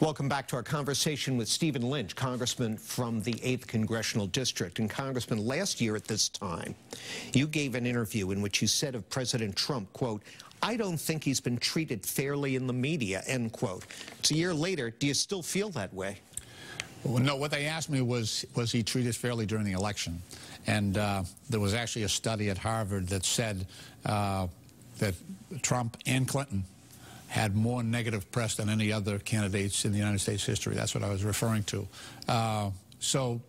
Welcome back to our conversation with Stephen Lynch, Congressman from the 8th Congressional District. And Congressman, last year at this time, you gave an interview in which you said of President Trump, quote, "I don't think he's been treated fairly in the media," end quote. It's a year later. Do you still feel that way? Well, no, what they asked me was he treated fairly during the election? And there was actually a study at Harvard that said that Trump and Clinton had more negative press than any other candidates in the United States history. That's what I was referring to. So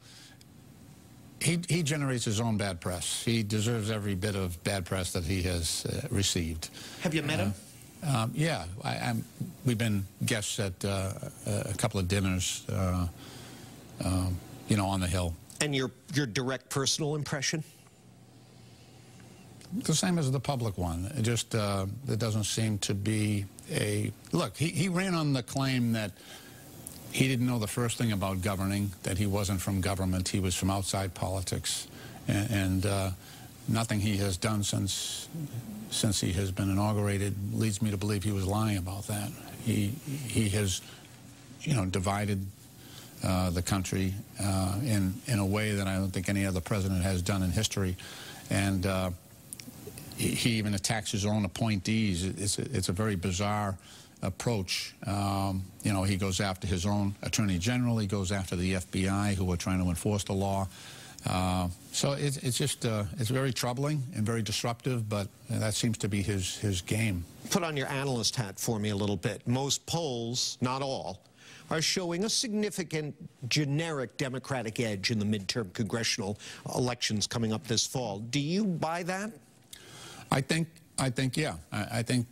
he generates his own bad press. He deserves every bit of bad press that he has received. Have you met him? Yeah, we've been guests at a couple of dinners, you know, on the Hill. And your direct personal impression? The same as the public one. It just there doesn't seem to be a look. He ran on the claim that he didn't know the first thing about governing, that he wasn't from government, he was from outside politics, and nothing he has done since he has been inaugurated leads me to believe he was lying about that. He has, you know, divided the country in a way that I don't think any other president has done in history, and he even attacks his own appointees. It's a very bizarre approach. You know, he goes after his own attorney general. He goes after the FBI, who are trying to enforce the law. So it's just it's very troubling and very disruptive. But that seems to be his game. Put on your analyst hat for me a little bit. Most polls, not all, are showing a significant generic Democratic edge in the midterm congressional elections coming up this fall. Do you buy that? I think, yeah. I think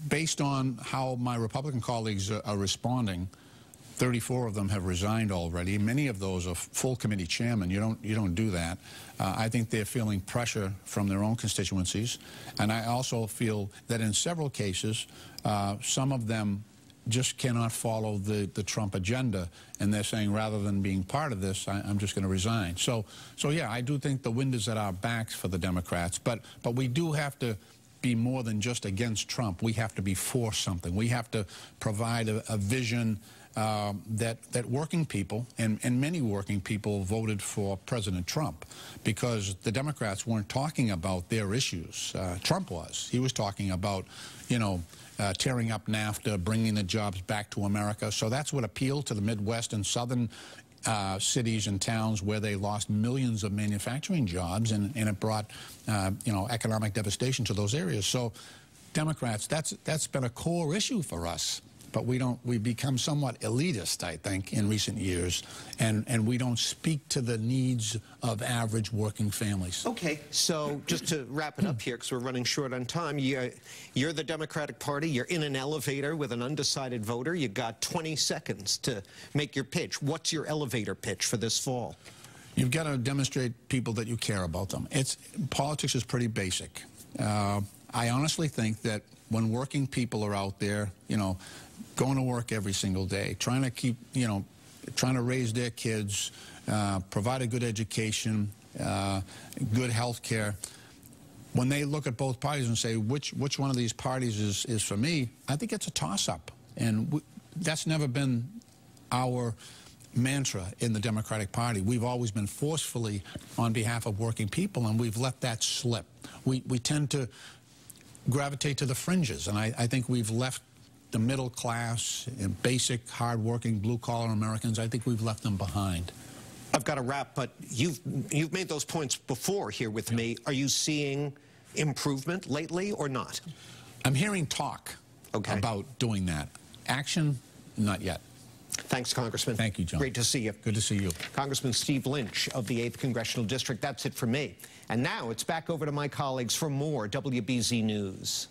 based on how my Republican colleagues are responding, 34 of them have resigned already. Many of those are full committee chairmen. You don't do that. I think they're feeling pressure from their own constituencies, and I also feel that in several cases, some of them just cannot follow the Trump agenda, and they're saying, rather than being part of this, I'm just going to resign. So yeah, I do think the wind is at our backs for the Democrats, but we do have to be more than just against Trump. We have to be for something. We have to provide a vision that working people, and many working people, voted for President Trump, because the Democrats weren't talking about their issues. Trump was. He was talking about, you know, tearing up NAFTA, bringing the jobs back to America. So that's what appealed to the Midwest and southern cities and towns, where they lost millions of manufacturing jobs, and it brought you know, economic devastation to those areas. So Democrats, that's been a core issue for us. But we've become somewhat elitist, I think, in recent years, and we don't speak to the needs of average working families. Okay, so just to wrap it up here, because we're running short on time, you're the Democratic Party, you're in an elevator with an undecided voter, you got 20 seconds to make your pitch. What's your elevator pitch for this fall? You've got to demonstrate people that you care about them. Politics is pretty basic. I honestly think that when working people are out there, you know, going to work every single day, trying to keep, you know, trying to raise their kids, provide a good education, good health care, when they look at both parties and say, which one of these parties is for me, I think it's a toss-up. And that's never been our mantra in the Democratic Party. We've always been forcefully on behalf of working people, and we've let that slip. We tend to gravitate to the fringes, and I think we've left the middle class and basic, hard-working, blue-collar Americans, I think we've left them behind. I've got to wrap, but you've made those points before here with me. Are you seeing improvement lately or not? I'm hearing talk about doing that. Action, not yet. Thanks, Congressman. Thank you, John. Great to see you. Good to see you. Congressman Steve Lynch of the 8th Congressional District. That's it for me. And now it's back over to my colleagues for more WBZ News.